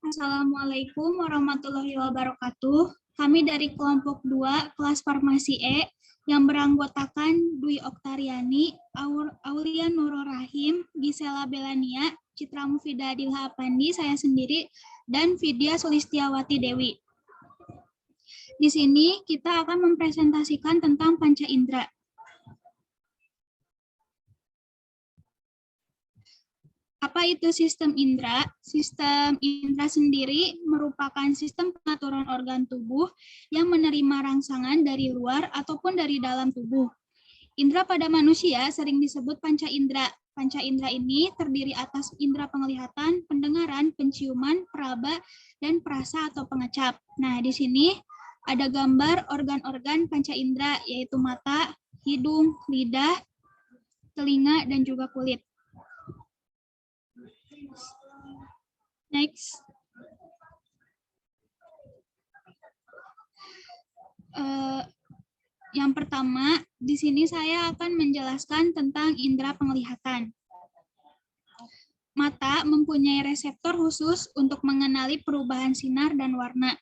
Assalamualaikum warahmatullahi wabarakatuh. Kami dari kelompok 2 kelas Farmasi E yang beranggotakan Dwi Oktariani, Aulia Nurul Rahim, Gisela Belania, Citra Mufidah Adilha Apandi, saya sendiri, dan Vidya Sulistiawati Dewi. Di sini kita akan mempresentasikan tentang panca indera. Apa itu sistem indera? Sistem indera sendiri merupakan sistem pengaturan organ tubuh yang menerima rangsangan dari luar ataupun dari dalam tubuh. Indera pada manusia sering disebut panca indera. Panca indera ini terdiri atas indera penglihatan, pendengaran, penciuman, peraba, dan perasa atau pengecap. Nah, di sini ada gambar organ-organ panca indera, yaitu mata, hidung, lidah, telinga, dan juga kulit. Next. Yang pertama, di sini saya akan menjelaskan tentang indera penglihatan. Mata mempunyai reseptor khusus untuk mengenali perubahan sinar dan warna.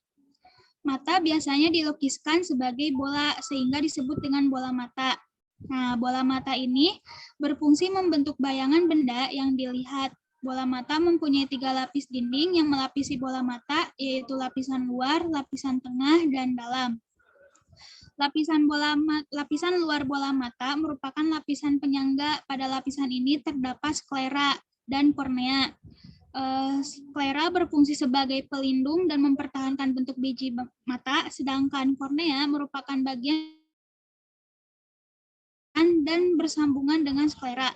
Mata biasanya dilukiskan sebagai bola sehingga disebut dengan bola mata. Nah, bola mata ini berfungsi membentuk bayangan benda yang dilihat. Bola mata mempunyai 3 lapis dinding yang melapisi bola mata, yaitu lapisan luar, lapisan tengah, dan dalam. Lapisan luar bola mata merupakan lapisan penyangga. Pada lapisan ini terdapat sklera dan kornea. Sklera berfungsi sebagai pelindung dan mempertahankan bentuk biji mata, sedangkan kornea merupakan bagian dan bersambungan dengan sklera.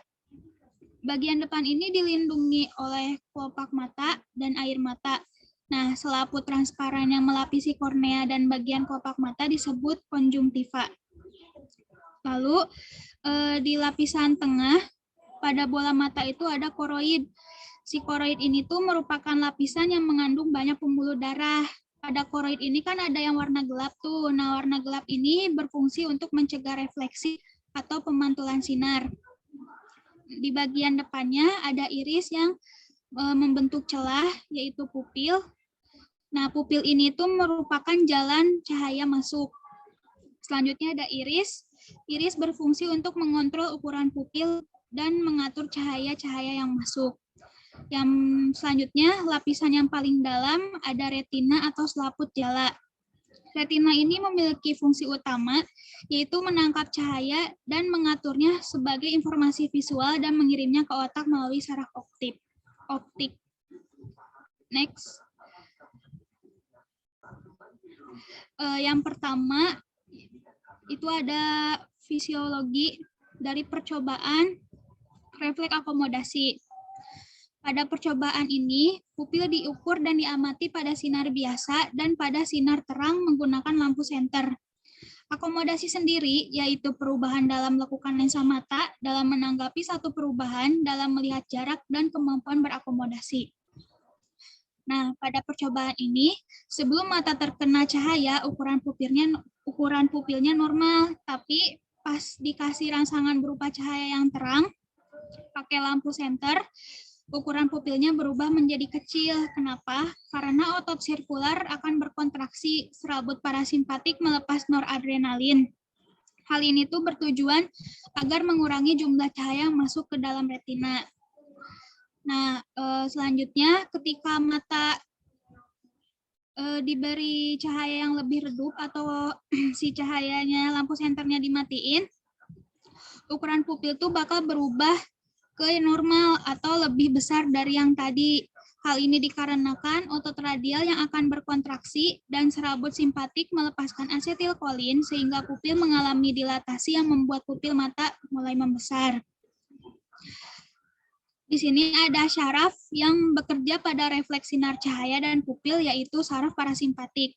Bagian depan ini dilindungi oleh kelopak mata dan air mata. Nah, selaput transparan yang melapisi kornea dan bagian kelopak mata disebut konjungtiva. Lalu, di lapisan tengah, pada bola mata itu ada koroid. Si koroid ini tuh merupakan lapisan yang mengandung banyak pembuluh darah. Pada koroid ini kan ada yang warna gelap tuh. Nah, warna gelap ini berfungsi untuk mencegah refleksi atau pemantulan sinar. Di bagian depannya ada iris yang membentuk celah, yaitu pupil. Nah, pupil ini tuh merupakan jalan cahaya masuk. Selanjutnya ada iris. Iris berfungsi untuk mengontrol ukuran pupil dan mengatur cahaya-cahaya yang masuk. Yang selanjutnya, lapisan yang paling dalam ada retina atau selaput jala. Retina ini memiliki fungsi utama, yaitu menangkap cahaya dan mengaturnya sebagai informasi visual dan mengirimnya ke otak melalui saraf optik. Next. Yang pertama, itu ada fisiologi dari percobaan refleks akomodasi. Pada percobaan ini, pupil diukur dan diamati pada sinar biasa dan pada sinar terang menggunakan lampu senter. Akomodasi sendiri, yaitu perubahan dalam melakukan lensa mata dalam menanggapi satu perubahan dalam melihat jarak dan kemampuan berakomodasi. Nah, pada percobaan ini, sebelum mata terkena cahaya, ukuran pupilnya normal, tapi pas dikasih rangsangan berupa cahaya yang terang, pakai lampu senter, ukuran pupilnya berubah menjadi kecil. Kenapa? Karena otot sirkular akan berkontraksi, serabut parasimpatik melepas noradrenalin. Hal ini tuh bertujuan agar mengurangi jumlah cahaya yang masuk ke dalam retina. Nah, selanjutnya ketika mata diberi cahaya yang lebih redup atau si cahayanya lampu senternya dimatiin, ukuran pupil tuh bakal berubah ke normal atau lebih besar dari yang tadi. Hal ini dikarenakan otot radial yang akan berkontraksi dan serabut simpatik melepaskan asetilkolin sehingga pupil mengalami dilatasi yang membuat pupil mata mulai membesar. Di sini ada syaraf yang bekerja pada refleks sinar cahaya dan pupil, yaitu saraf parasimpatik.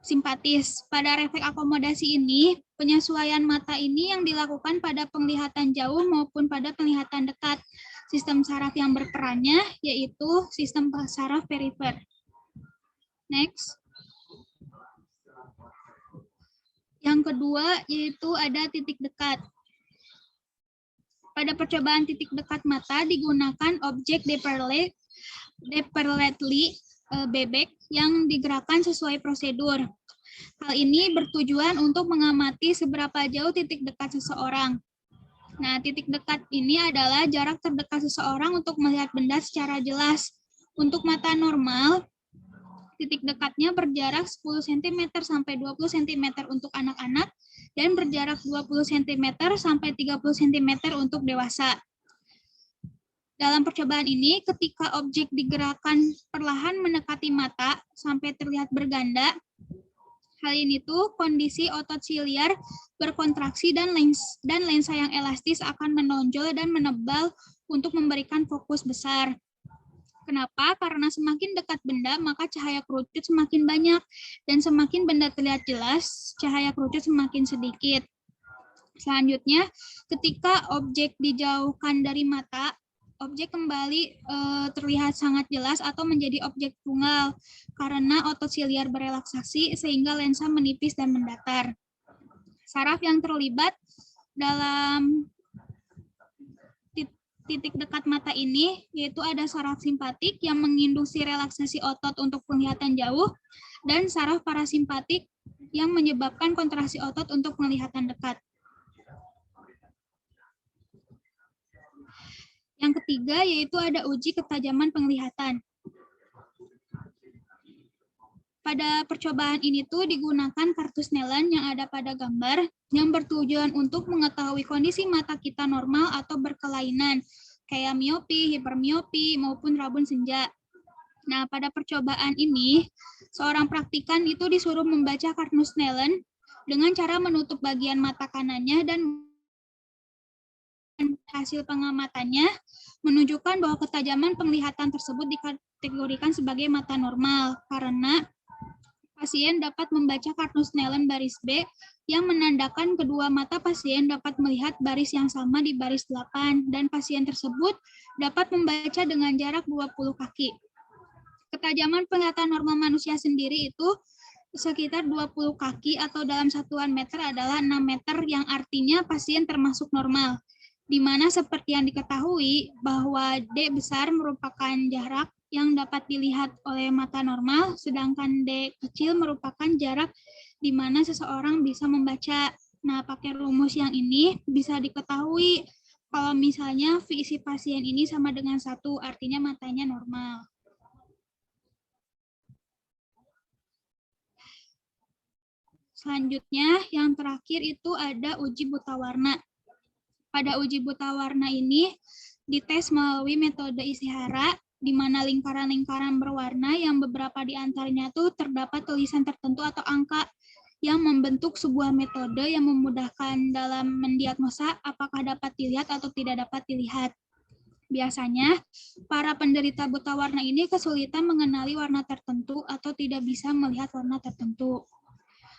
Simpatis. Pada refleks akomodasi ini, penyesuaian mata ini yang dilakukan pada penglihatan jauh maupun pada penglihatan dekat. Sistem saraf yang berperannya yaitu sistem saraf perifer. Next. Yang kedua yaitu ada titik dekat. Pada percobaan titik dekat mata digunakan objek Deperley bebek yang digerakkan sesuai prosedur. Hal ini bertujuan untuk mengamati seberapa jauh titik dekat seseorang. Nah, titik dekat ini adalah jarak terdekat seseorang untuk melihat benda secara jelas. Untuk mata normal, titik dekatnya berjarak 10 cm sampai 20 cm untuk anak-anak dan berjarak 20 cm sampai 30 cm untuk dewasa. Dalam percobaan ini, ketika objek digerakkan perlahan mendekati mata sampai terlihat berganda, hal ini tuh kondisi otot siliar berkontraksi dan lensa yang elastis akan menonjol dan menebal untuk memberikan fokus besar. Kenapa? Karena semakin dekat benda, maka cahaya kerucut semakin banyak. Dan semakin benda terlihat jelas, cahaya kerucut semakin sedikit. Selanjutnya, ketika objek dijauhkan dari mata, objek kembali terlihat sangat jelas atau menjadi objek tunggal karena otot siliar berelaksasi sehingga lensa menipis dan mendatar. Saraf yang terlibat dalam titik dekat mata ini yaitu ada saraf simpatik yang menginduksi relaksasi otot untuk penglihatan jauh dan saraf parasimpatik yang menyebabkan kontraksi otot untuk penglihatan dekat. Yang ketiga yaitu ada uji ketajaman penglihatan. Pada percobaan ini tuh digunakan kartu Snellen yang ada pada gambar yang bertujuan untuk mengetahui kondisi mata kita normal atau berkelainan kayak miopi, hipermiopi maupun rabun senja. Nah, pada percobaan ini seorang praktikan itu disuruh membaca kartu Snellen dengan cara menutup bagian mata kanannya dan hasil pengamatannya menunjukkan bahwa ketajaman penglihatan tersebut dikategorikan sebagai mata normal karena pasien dapat membaca kartu Snellen baris B yang menandakan kedua mata pasien dapat melihat baris yang sama di baris 8 dan pasien tersebut dapat membaca dengan jarak 20 kaki. Ketajaman penglihatan normal manusia sendiri itu sekitar 20 kaki atau dalam satuan meter adalah 6 meter yang artinya pasien termasuk normal. Di mana seperti yang diketahui bahwa D besar merupakan jarak yang dapat dilihat oleh mata normal, sedangkan D kecil merupakan jarak di mana seseorang bisa membaca. Nah, pakai rumus yang ini bisa diketahui kalau misalnya visi pasien ini sama dengan 1, artinya matanya normal. Selanjutnya, yang terakhir itu ada uji buta warna. Pada uji buta warna ini dites melalui metode Ishihara, di mana lingkaran-lingkaran berwarna yang beberapa di antaranya tuh terdapat tulisan tertentu atau angka yang membentuk sebuah metode yang memudahkan dalam mendiagnosa apakah dapat dilihat atau tidak dapat dilihat. Biasanya, para penderita buta warna ini kesulitan mengenali warna tertentu atau tidak bisa melihat warna tertentu.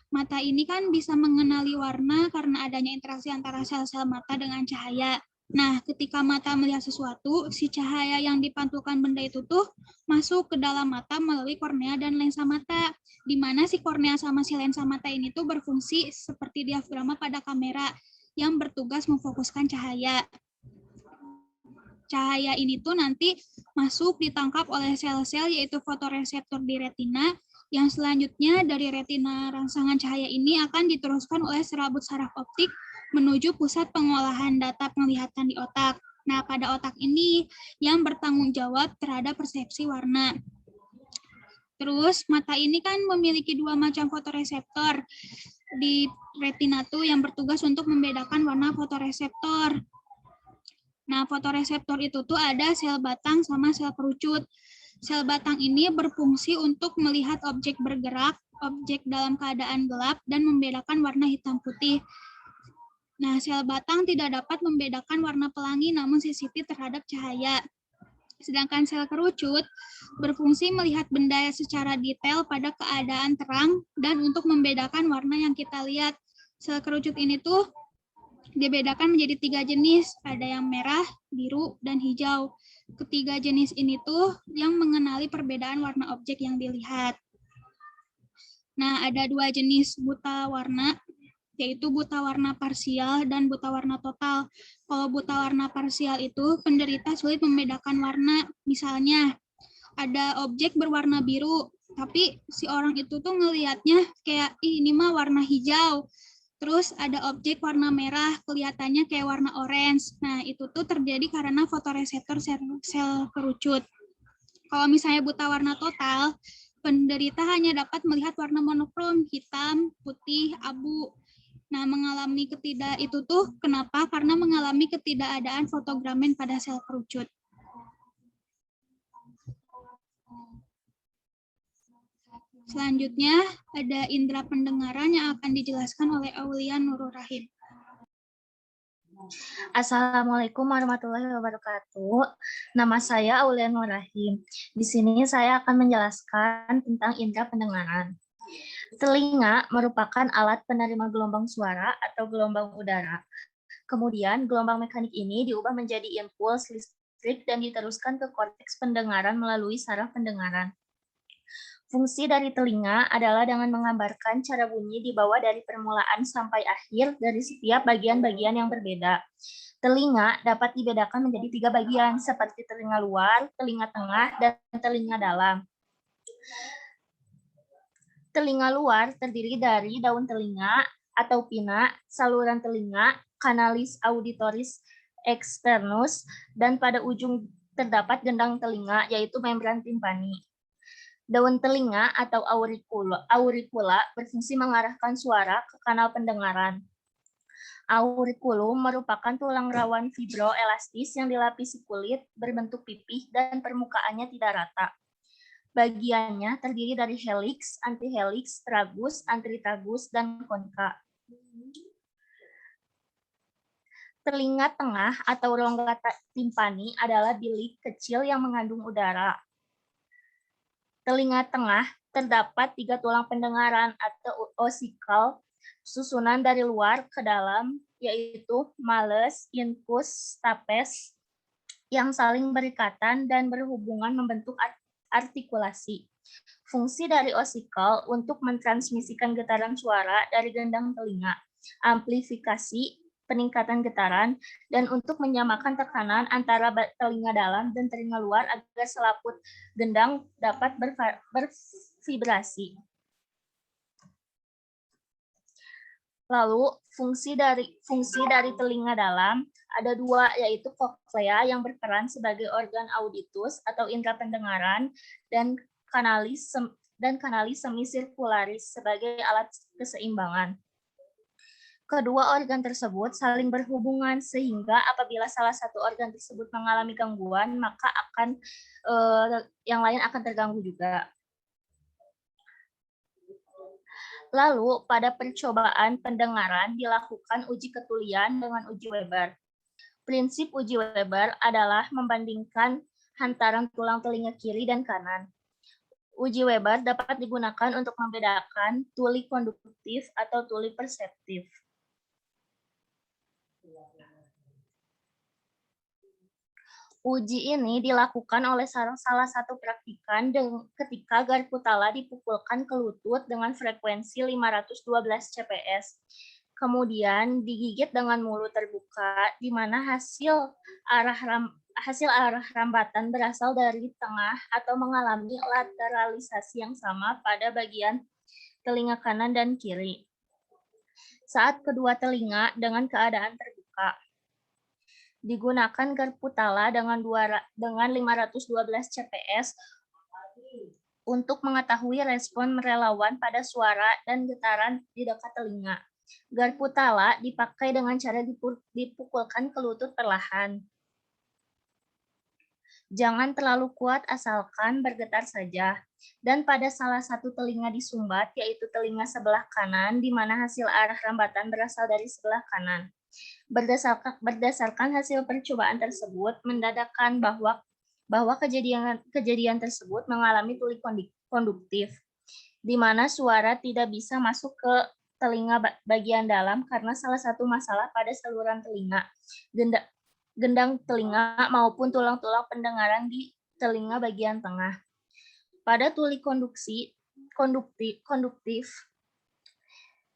Mata ini kan bisa mengenali warna karena adanya interaksi antara sel-sel mata dengan cahaya. Nah, ketika mata melihat sesuatu, si cahaya yang dipantulkan benda itu tuh masuk ke dalam mata melalui kornea dan lensa mata, di mana si kornea sama si lensa mata ini tuh berfungsi seperti diafragma pada kamera yang bertugas memfokuskan cahaya. Cahaya ini tuh nanti masuk ditangkap oleh sel-sel yaitu fotoreseptor di retina, yang selanjutnya dari retina rangsangan cahaya ini akan diteruskan oleh serabut saraf optik menuju pusat pengolahan data penglihatan di otak. Nah, pada otak ini yang bertanggung jawab terhadap persepsi warna. Terus, mata ini kan memiliki 2 macam fotoreseptor di retina tuh yang bertugas untuk membedakan warna fotoreseptor. Nah, fotoreseptor itu tuh ada sel batang sama sel kerucut. Sel batang ini berfungsi untuk melihat objek bergerak, objek dalam keadaan gelap, dan membedakan warna hitam putih. Nah, sel batang tidak dapat membedakan warna pelangi namun sensitif terhadap cahaya. Sedangkan sel kerucut berfungsi melihat benda secara detail pada keadaan terang dan untuk membedakan warna yang kita lihat. Sel kerucut ini tuh dibedakan menjadi 3 jenis, ada yang merah, biru, dan hijau. Ketiga jenis ini tuh yang mengenali perbedaan warna objek yang dilihat. Nah, ada 2 jenis buta warna, yaitu buta warna parsial dan buta warna total. Kalau buta warna parsial itu penderita sulit membedakan warna, misalnya ada objek berwarna biru, tapi si orang itu tuh ngelihatnya kayak, ih ini mah warna hijau. Terus ada objek warna merah, kelihatannya kayak warna orange. Nah, itu tuh terjadi karena fotoreseptor sel kerucut. Kalau misalnya buta warna total, penderita hanya dapat melihat warna monokrom, hitam, putih, abu. Nah, mengalami itu tuh kenapa? Karena mengalami ketidakadaan fotogramen pada sel kerucut. Selanjutnya, ada indera pendengaran yang akan dijelaskan oleh Aulia Nurul Rahim. Assalamualaikum warahmatullahi wabarakatuh. Nama saya Aulia Nurul Rahim. Di sini saya akan menjelaskan tentang indera pendengaran. Telinga merupakan alat penerima gelombang suara atau gelombang udara. Kemudian, gelombang mekanik ini diubah menjadi impuls listrik dan diteruskan ke korteks pendengaran melalui saraf pendengaran. Fungsi dari telinga adalah dengan menggambarkan cara bunyi di bawah dari permulaan sampai akhir dari setiap bagian-bagian yang berbeda. Telinga dapat dibedakan menjadi 3 bagian, seperti telinga luar, telinga tengah, dan telinga dalam. Telinga luar terdiri dari daun telinga atau pina, saluran telinga, kanalis auditoris externus, dan pada ujung terdapat gendang telinga, yaitu membran timpani. Daun telinga atau auricula berfungsi mengarahkan suara ke kanal pendengaran. Auriculum merupakan tulang rawan fibroelastis yang dilapisi kulit berbentuk pipih dan permukaannya tidak rata. Bagiannya terdiri dari helix, antihelix, tragus, antritagus, dan konika. Telinga tengah atau rongga timpani adalah bilik kecil yang mengandung udara. Telinga tengah terdapat 3 tulang pendengaran atau osikal susunan dari luar ke dalam, yaitu malleus, infus, stapes, yang saling berikatan dan berhubungan membentuk artikulasi. Fungsi dari osikal untuk mentransmisikan getaran suara dari gendang telinga, amplifikasi, peningkatan getaran, dan untuk menyamakan tekanan antara telinga dalam dan telinga luar agar selaput gendang dapat bervibrasi. Lalu fungsi dari telinga dalam ada 2, yaitu koklea yang berperan sebagai organ auditus atau indera pendengaran dan kanalis semisirkularis sebagai alat keseimbangan. Kedua organ tersebut saling berhubungan sehingga apabila salah satu organ tersebut mengalami gangguan, maka yang lain akan terganggu juga. Lalu pada percobaan pendengaran dilakukan uji ketulian dengan uji Weber. Prinsip uji Weber adalah membandingkan hantaran tulang telinga kiri dan kanan. Uji Weber dapat digunakan untuk membedakan tuli konduktif atau tuli perseptif. Uji ini dilakukan oleh salah satu praktikan ketika garpu tala dipukulkan ke lutut dengan frekuensi 512 CPS. Kemudian digigit dengan mulut terbuka, di mana hasil arah rambatan berasal dari tengah atau mengalami lateralisasi yang sama pada bagian telinga kanan dan kiri. Saat kedua telinga dengan keadaan terbuka, digunakan garpu tala dengan 512 CPS untuk mengetahui respon relawan pada suara dan getaran di dekat telinga. Garpu tala dipakai dengan cara dipukulkan ke lutut perlahan. Jangan terlalu kuat asalkan bergetar saja. Dan pada salah satu telinga disumbat, yaitu telinga sebelah kanan, di mana hasil arah rambatan berasal dari sebelah kanan. Berdasarkan hasil percobaan tersebut, mendadakkan bahwa kejadian tersebut mengalami tuli konduktif, di mana suara tidak bisa masuk ke telinga bagian dalam karena salah satu masalah pada saluran telinga, gendang telinga maupun tulang-tulang pendengaran di telinga bagian tengah. Pada tuli konduktif,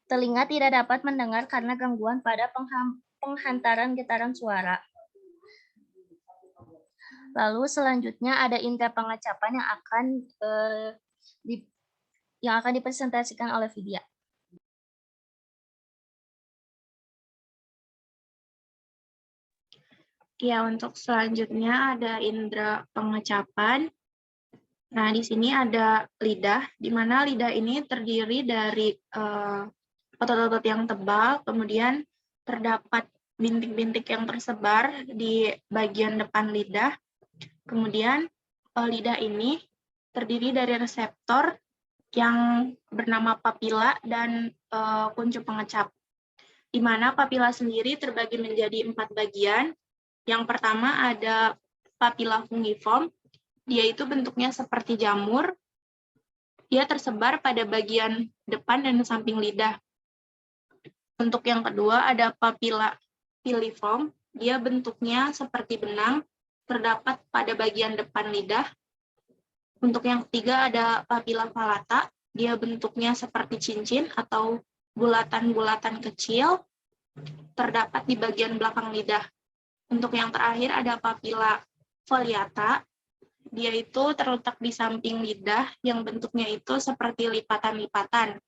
telinga tidak dapat mendengar karena gangguan pada penghantaran getaran suara. Lalu selanjutnya ada indera pengecapan yang akan dipresentasikan oleh Vidya. Ya, untuk selanjutnya ada indera pengecapan. Nah, di sini ada lidah, di mana lidah ini terdiri dari otot-otot yang tebal, kemudian terdapat bintik-bintik yang tersebar di bagian depan lidah. Kemudian lidah ini terdiri dari reseptor yang bernama papila dan kuncup pengecap, di mana papila sendiri terbagi menjadi 4 bagian. Yang pertama ada papila fungiform, dia itu bentuknya seperti jamur, dia tersebar pada bagian depan dan samping lidah. Untuk yang kedua ada papila filiform, dia bentuknya seperti benang, terdapat pada bagian depan lidah. Untuk yang ketiga ada papila palata, dia bentuknya seperti cincin atau bulatan-bulatan kecil, terdapat di bagian belakang lidah. Untuk yang terakhir ada papila foliata, dia itu terletak di samping lidah yang bentuknya itu seperti lipatan-lipatan.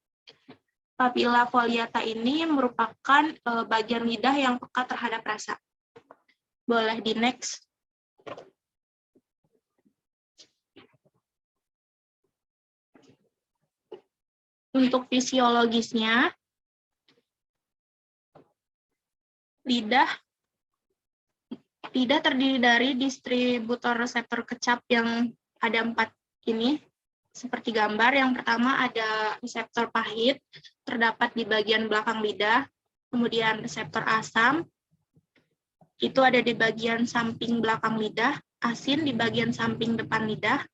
Papila foliata ini merupakan bagian lidah yang peka terhadap rasa. Boleh di next. Untuk fisiologisnya, lidah terdiri dari distributor reseptor kecap yang ada 4 ini, seperti gambar. Yang pertama ada reseptor pahit, terdapat di bagian belakang lidah. Kemudian reseptor asam, itu ada di bagian samping belakang lidah. Asin di bagian samping depan lidah.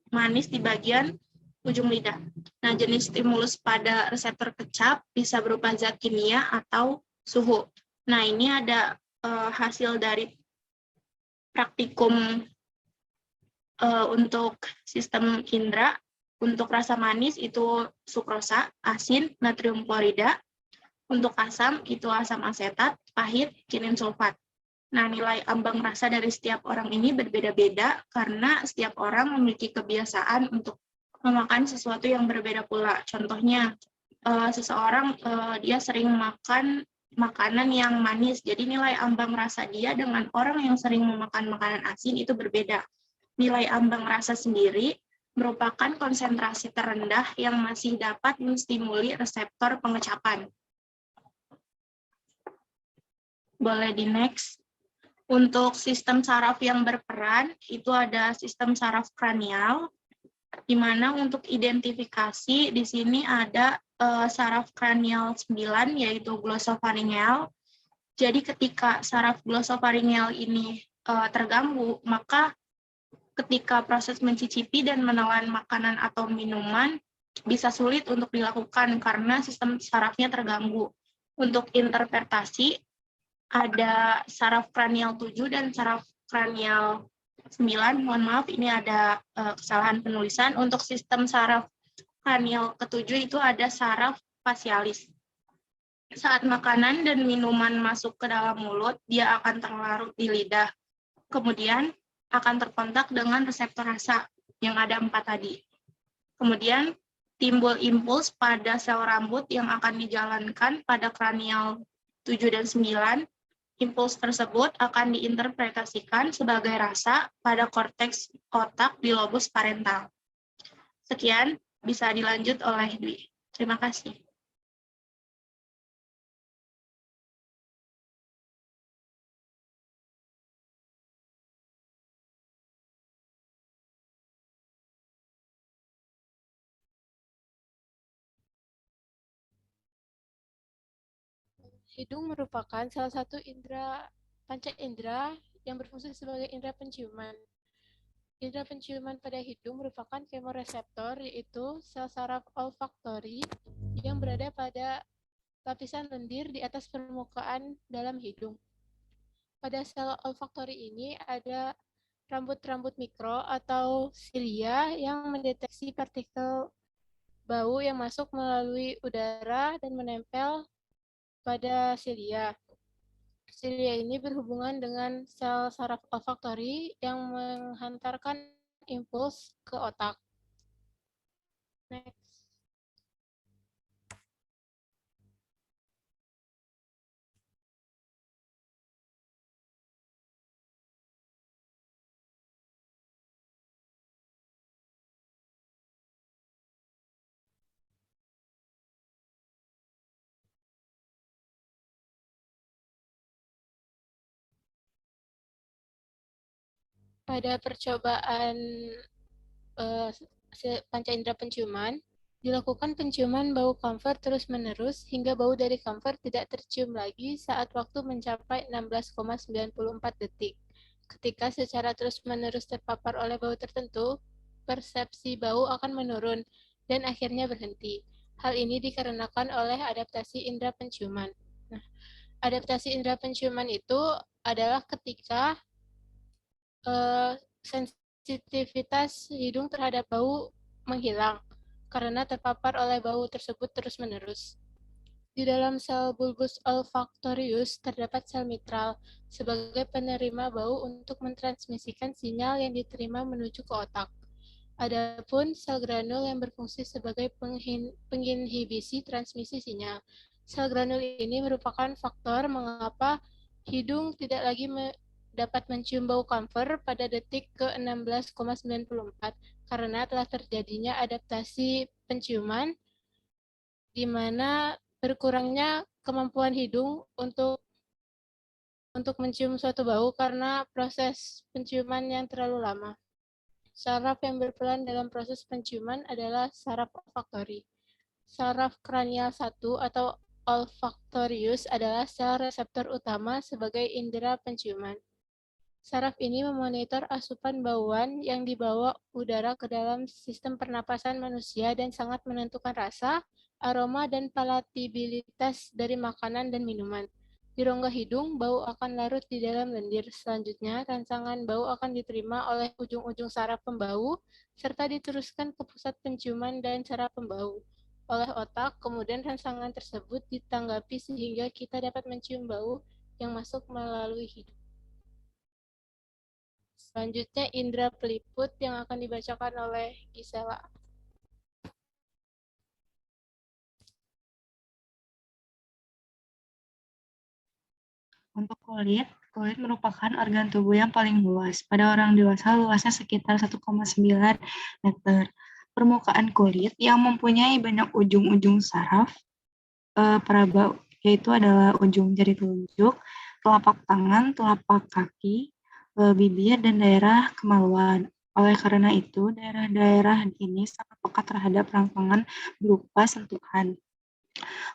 Manis di bagian ujung lidah. Nah, jenis stimulus pada reseptor kecap bisa berupa zat kimia atau suhu. Nah, ini ada hasil dari praktikum untuk sistem indera. Untuk rasa manis itu sukrosa, asin, natrium klorida. Untuk asam itu asam asetat, pahit, kinin sulfat. Nah, nilai ambang rasa dari setiap orang ini berbeda-beda karena setiap orang memiliki kebiasaan untuk memakan sesuatu yang berbeda pula. Contohnya, seseorang dia sering makan makanan yang manis, jadi nilai ambang rasa dia dengan orang yang sering memakan makanan asin itu berbeda. Nilai ambang rasa sendiri merupakan konsentrasi terendah yang masih dapat menstimuli reseptor pengecapan. Boleh di next. Untuk sistem saraf yang berperan, itu ada sistem saraf kranial, di mana untuk identifikasi di sini ada saraf kranial 9, yaitu glosopharyngeal. Jadi ketika saraf glosopharyngeal ini terganggu, maka ketika proses mencicipi dan menelan makanan atau minuman bisa sulit untuk dilakukan karena sistem sarafnya terganggu. Untuk interpretasi, ada saraf kranial 7 dan saraf kranial 9. Mohon maaf, ini ada kesalahan penulisan. Untuk sistem saraf kranial ke-7 itu ada saraf facialis. Saat makanan dan minuman masuk ke dalam mulut, dia akan terlarut di lidah. Kemudian akan terkontak dengan reseptor rasa yang ada 4 tadi. Kemudian timbul impuls pada sel rambut yang akan dijalankan pada kranial 7 dan 9. Impuls tersebut akan diinterpretasikan sebagai rasa pada korteks otak di lobus parental. Sekian, bisa dilanjut oleh Dwi. Terima kasih. Hidung merupakan salah satu panca indera yang berfungsi sebagai indera penciuman. Indera penciuman pada hidung merupakan kemoreseptor, yaitu sel saraf olfaktori yang berada pada lapisan lendir di atas permukaan dalam hidung. Pada sel olfaktori ini ada rambut-rambut mikro atau silia yang mendeteksi partikel bau yang masuk melalui udara dan menempel pada silia. Silia ini berhubungan dengan sel saraf olfaktori yang menghantarkan impuls ke otak. Next. Pada percobaan panca indera penciuman, dilakukan penciuman bau kamfer terus-menerus hingga bau dari kamfer tidak tercium lagi saat waktu mencapai 16,94 detik. Ketika secara terus-menerus terpapar oleh bau tertentu, persepsi bau akan menurun dan akhirnya berhenti. Hal ini dikarenakan oleh adaptasi indera penciuman. Nah, adaptasi indera penciuman itu adalah ketika sensitivitas hidung terhadap bau menghilang karena terpapar oleh bau tersebut terus-menerus. Di dalam sel bulbus olfaktorius terdapat sel mitral sebagai penerima bau untuk mentransmisikan sinyal yang diterima menuju ke otak. Adapun sel granul yang berfungsi sebagai penginhibisi transmisi sinyal. Sel granul ini merupakan faktor mengapa hidung tidak lagi dapat mencium bau kamfer pada detik ke-16,94 karena telah terjadinya adaptasi penciuman di mana berkurangnya kemampuan hidung untuk mencium suatu bau karena proses penciuman yang terlalu lama. Saraf yang berperan dalam proses penciuman adalah saraf olfaktori. Saraf kranial 1 atau olfaktorius adalah sel reseptor utama sebagai indera penciuman. Saraf ini memonitor asupan bauan yang dibawa udara ke dalam sistem pernapasan manusia dan sangat menentukan rasa, aroma, dan palatabilitas dari makanan dan minuman. Di rongga hidung, bau akan larut di dalam lendir. Selanjutnya, rangsangan bau akan diterima oleh ujung-ujung saraf pembau, serta diteruskan ke pusat penciuman dan saraf pembau oleh otak, kemudian rangsangan tersebut ditanggapi sehingga kita dapat mencium bau yang masuk melalui hidung. Selanjutnya indera peliput yang akan dibacakan oleh Gisela. Untuk kulit merupakan organ tubuh yang paling luas. Pada orang dewasa luasnya sekitar 1,9 meter. Permukaan kulit yang mempunyai banyak ujung-ujung saraf peraba, yaitu adalah ujung jari telunjuk, telapak tangan, telapak kaki, bibir, dan daerah kemaluan. Oleh karena itu, daerah-daerah ini sangat peka terhadap rangsangan berupa sentuhan.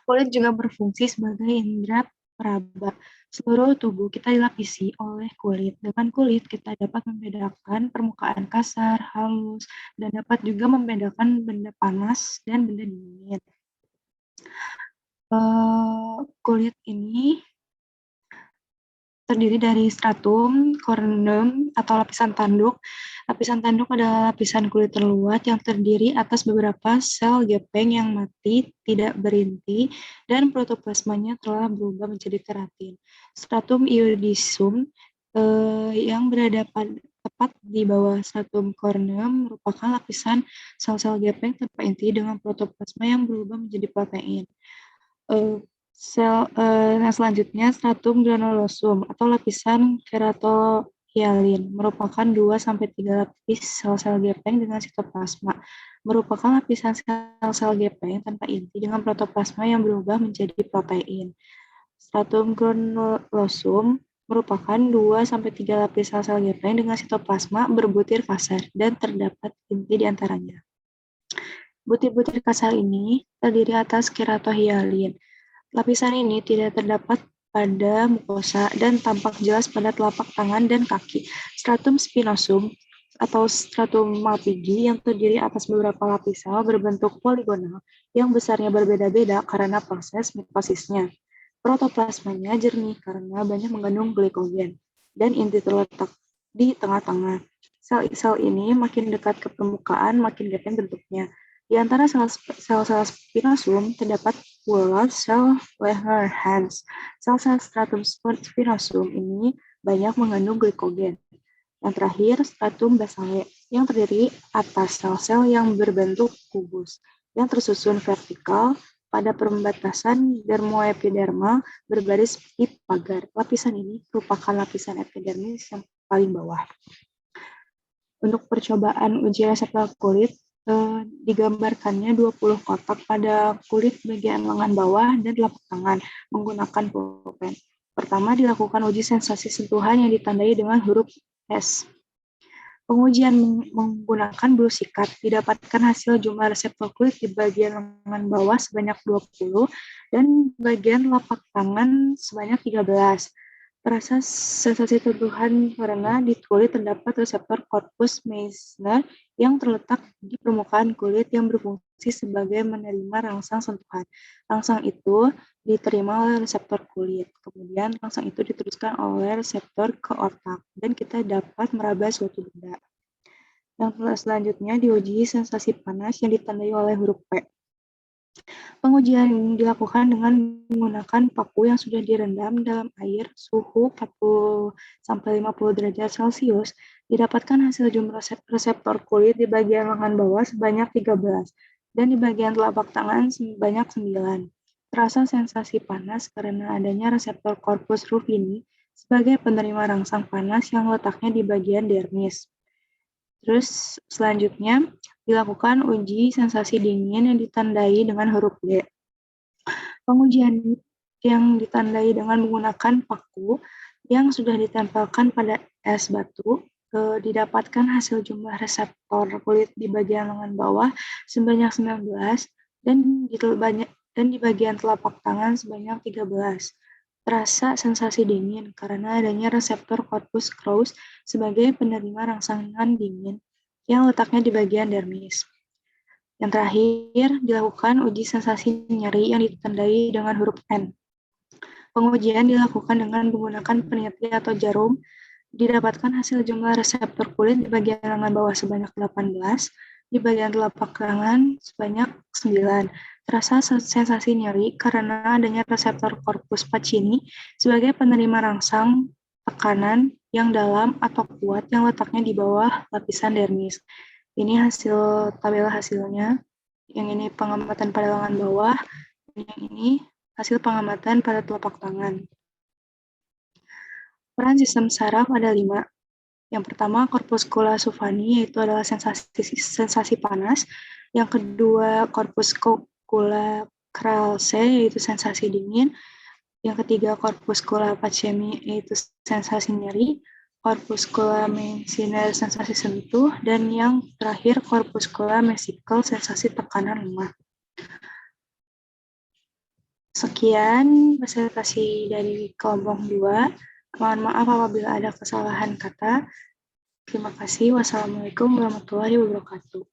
Kulit juga berfungsi sebagai indera peraba. Seluruh tubuh kita dilapisi oleh kulit. Dengan kulit kita dapat membedakan permukaan kasar, halus, dan dapat juga membedakan benda panas dan benda dingin. Kulit ini terdiri dari stratum corneum atau lapisan tanduk. Lapisan tanduk adalah lapisan kulit terluar yang terdiri atas beberapa sel gepeng yang mati, tidak berinti, dan protoplasmanya telah berubah menjadi keratin. Stratum iodisum yang berada tepat di bawah stratum corneum merupakan lapisan sel-sel gepeng tanpa inti dengan protoplasma yang berubah menjadi protein. Nah selanjutnya stratum granulosum atau lapisan keratohyalin merupakan 2-3 lapis sel-sel gepeng dengan sitoplasma. Merupakan lapisan sel-sel gepeng tanpa inti dengan protoplasma yang berubah menjadi protein. Stratum granulosum merupakan 2-3 lapis sel-sel gepeng dengan sitoplasma berbutir kasar dan terdapat inti di antaranya. Butir-butir kasar ini terdiri atas keratohyalin. Lapisan ini tidak terdapat pada mukosa dan tampak jelas pada telapak tangan dan kaki. Stratum spinosum atau stratum malpighi yang terdiri atas beberapa lapis sel berbentuk poligonal yang besarnya berbeda-beda karena proses mitosisnya. Protoplasmanya jernih karena banyak mengandung glikogen dan inti terletak di tengah-tengah. Sel-sel ini makin dekat ke permukaan, makin gepeng bentuknya. Di antara sel-sel spinosum terdapat Word cell Langerhans. Sel-sel stratum spinosum ini banyak mengandung glikogen. Yang terakhir, stratum basale, yang terdiri atas sel-sel yang berbentuk kubus, yang tersusun vertikal pada perbatasan dermoepidermal berbaris seperti pagar. Lapisan ini merupakan lapisan epidermis yang paling bawah. Untuk percobaan uji reseptor kulit, digambarkannya 20 kotak pada kulit bagian lengan bawah dan telapak tangan menggunakan pulpen. Pertama, dilakukan uji sensasi sentuhan yang ditandai dengan huruf S. Pengujian menggunakan bulu sikat, didapatkan hasil jumlah reseptor kulit di bagian lengan bawah sebanyak 20 dan bagian telapak tangan sebanyak 13. Terasa sensasi sentuhan karena di kulit terdapat reseptor corpus Meissner yang terletak di permukaan kulit yang berfungsi sebagai menerima rangsang sentuhan. Rangsang itu diterima oleh reseptor kulit, kemudian rangsang itu diteruskan oleh reseptor ke otak, dan kita dapat meraba suatu benda. Yang selanjutnya diuji sensasi panas yang ditandai oleh huruf P. Pengujian dilakukan dengan menggunakan paku yang sudah direndam dalam air suhu 40-50 derajat Celcius. Didapatkan hasil jumlah reseptor kulit di bagian lengan bawah sebanyak 13 dan di bagian telapak tangan sebanyak 9. Terasa sensasi panas karena adanya reseptor corpus rufini sebagai penerima rangsang panas yang letaknya di bagian dermis. Terus selanjutnya dilakukan uji sensasi dingin yang ditandai dengan huruf D. Pengujian yang ditandai dengan menggunakan paku yang sudah ditempelkan pada es batu, didapatkan hasil jumlah reseptor kulit di bagian lengan bawah sebanyak 19 dan di bagian telapak tangan sebanyak 13. Terasa sensasi dingin karena adanya reseptor corpus Krauss sebagai penerima rangsangan dingin yang letaknya di bagian dermis. Yang terakhir, dilakukan uji sensasi nyeri yang ditandai dengan huruf N. Pengujian dilakukan dengan menggunakan peniti atau jarum. Didapatkan hasil jumlah reseptor kulit di bagian lengan bawah sebanyak 18, di bagian telapak tangan sebanyak 9. Terasa sensasi nyeri karena adanya reseptor corpus Pacini sebagai penerima rangsang tekanan yang dalam atau kuat yang letaknya di bawah lapisan dermis. Ini hasil tabel hasilnya. Yang ini pengamatan pada lengan bawah, dan yang ini hasil pengamatan pada telapak tangan. Peran sistem saraf ada 5. Yang pertama, corpuscula sufani, yaitu adalah sensasi panas. Yang kedua, corpuscula cralse, yaitu sensasi dingin. Yang ketiga, corpuscula pacemi, yaitu sensasi nyeri. Corpuscula Meissner, sensasi sentuh. Dan yang terakhir, corpuscula mesical, sensasi tekanan lemah. Sekian presentasi dari kelompok 2. Mohon maaf apabila ada kesalahan kata. Terima kasih. Wassalamualaikum warahmatullahi wabarakatuh.